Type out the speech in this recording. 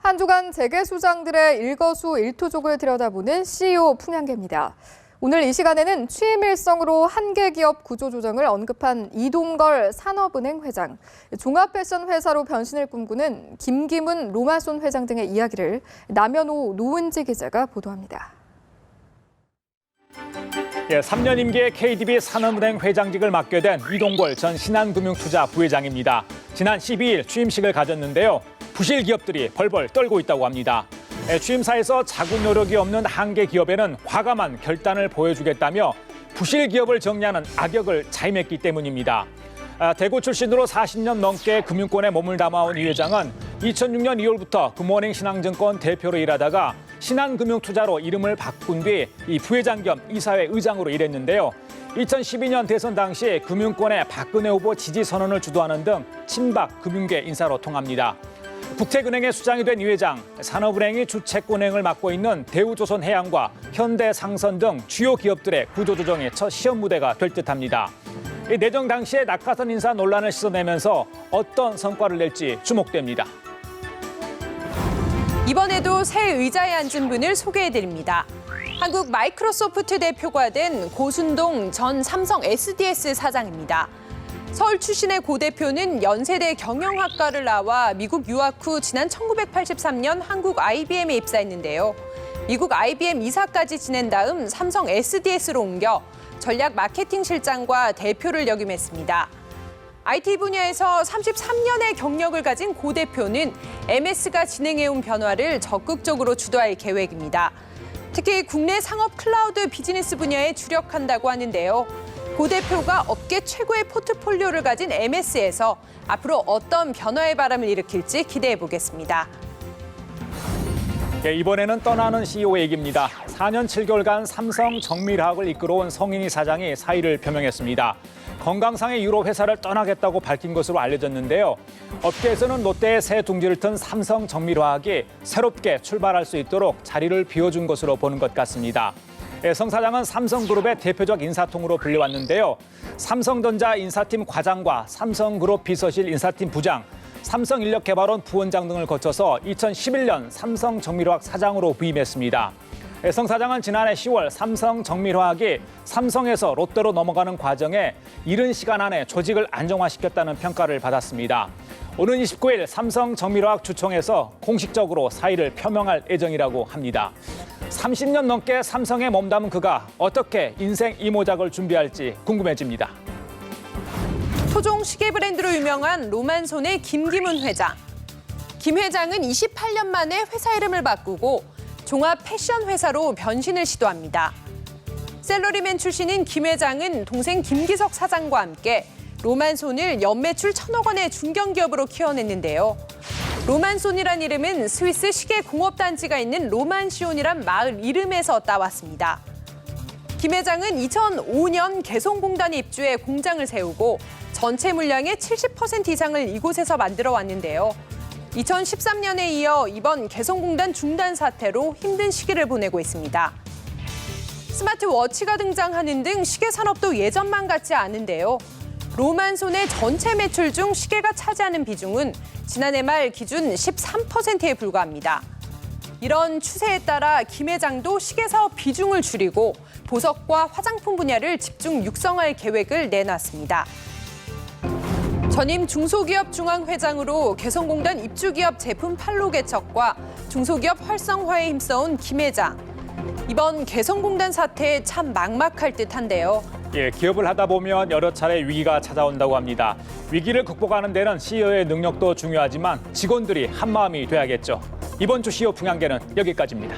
한 주간 재계수장들의 일거수일투족을 들여다보는 CEO 풍향계입니다. 오늘 이 시간에는 취임 일성으로 한계 기업 구조조정을 언급한 이동걸 산업은행 회장, 종합패션 회사로 변신을 꿈꾸는 김기문 로마손 회장 등의 이야기를 남현호 노은지 기자가 보도합니다. 3년 임기의 KDB 산업은행 회장직을 맡게 된 이동걸 전 신한금융투자 부회장입니다. 지난 12일 취임식을 가졌는데요. 부실 기업들이 벌벌 떨고 있다고 합니다. 취임사에서 자구 노력이 없는 한계 기업에는 과감한 결단을 보여주겠다며 부실 기업을 정리하는 악역을 자임했기 때문입니다. 대구 출신으로 40년 넘게 금융권에 몸을 담아온 이 회장은 2006년 2월부터 금호은행 신한증권 대표로 일하다가 신한금융투자로 이름을 바꾼 뒤 이 부회장 겸 이사회 의장으로 일했는데요. 2012년 대선 당시 금융권의 박근혜 후보 지지 선언을 주도하는 등 친박 금융계 인사로 통합니다. 국책은행의 수장이 된 이 회장, 산업은행이 주채권행을 맡고 있는 대우조선해양과 현대상선 등 주요 기업들의 구조조정의 첫 시험 무대가 될 듯합니다. 내정 당시에 낙하산 인사 논란을 씻어내면서 어떤 성과를 낼지 주목됩니다. 이번에도 새 의자에 앉은 분을 소개해드립니다. 한국 마이크로소프트 대표가 된 고순동 전 삼성 SDS 사장입니다. 서울 출신의 고 대표는 연세대 경영학과를 나와 미국 유학 후 지난 1983년 한국 IBM에 입사했는데요. 미국 IBM 이사까지 지낸 다음 삼성 SDS로 옮겨 전략 마케팅 실장과 대표를 역임했습니다. IT 분야에서 33년의 경력을 가진 고 대표는 MS가 진행해온 변화를 적극적으로 주도할 계획입니다. 특히 국내 상업 클라우드 비즈니스 분야에 주력한다고 하는데요. 고 대표가 업계 최고의 포트폴리오를 가진 MS에서 앞으로 어떤 변화의 바람을 일으킬지 기대해 보겠습니다. 이번에는 떠나는 CEO 얘기입니다. 4년 7개월간 삼성 정밀화학을 이끌어온 성인이 사장이 사의를 표명했습니다. 건강상의 이유로 회사를 떠나겠다고 밝힌 것으로 알려졌는데요. 업계에서는 롯데의 새 둥지를 튼 삼성 정밀화학이 새롭게 출발할 수 있도록 자리를 비워준 것으로 보는 것 같습니다. 성 사장은 삼성그룹의 대표적 인사통으로 불려왔는데요. 삼성전자 인사팀 과장과 삼성그룹 비서실 인사팀 부장, 삼성인력개발원 부원장 등을 거쳐서 2011년 삼성정밀화학 사장으로 부임했습니다. 성 사장은 지난해 10월 삼성정밀화학이 삼성에서 롯데로 넘어가는 과정에 이른 시간 안에 조직을 안정화시켰다는 평가를 받았습니다. 오는 29일 삼성정밀화학 주총에서 공식적으로 사의를 표명할 예정이라고 합니다. 30년 넘게 삼성에 몸담은 그가 어떻게 인생 이모작을 준비할지 궁금해집니다. 토종 시계 브랜드로 유명한 로만손의 김기문 회장. 김 회장은 28년 만에 회사 이름을 바꾸고 종합 패션 회사로 변신을 시도합니다. 셀러리맨 출신인 김 회장은 동생 김기석 사장과 함께 로만손을 연매출 1,000억 원의 중견기업으로 키워냈는데요. 로만손이란 이름은 스위스 시계 공업단지가 있는 로만시온이란 마을 이름에서 따왔습니다. 김 회장은 2005년 개성공단에 입주해 공장을 세우고 전체 물량의 70% 이상을 이곳에서 만들어 왔는데요. 2013년에 이어 이번 개성공단 중단 사태로 힘든 시기를 보내고 있습니다. 스마트워치가 등장하는 등 시계 산업도 예전만 같지 않은데요. 로만손의 전체 매출 중 시계가 차지하는 비중은 지난해 말 기준 13%에 불과합니다. 이런 추세에 따라 김 회장도 시계 사업 비중을 줄이고 보석과 화장품 분야를 집중 육성할 계획을 내놨습니다. 전임 중소기업 중앙회장으로 개성공단 입주기업 제품 판로 개척과 중소기업 활성화에 힘써온 김 회장. 이번 개성공단 사태에 참 막막할 듯한데요. 기업을 하다 보면 여러 차례 위기가 찾아온다고 합니다. 위기를 극복하는 데는 CEO의 능력도 중요하지만 직원들이 한마음이 돼야겠죠. 이번 주 CEO 풍향계는 여기까지입니다.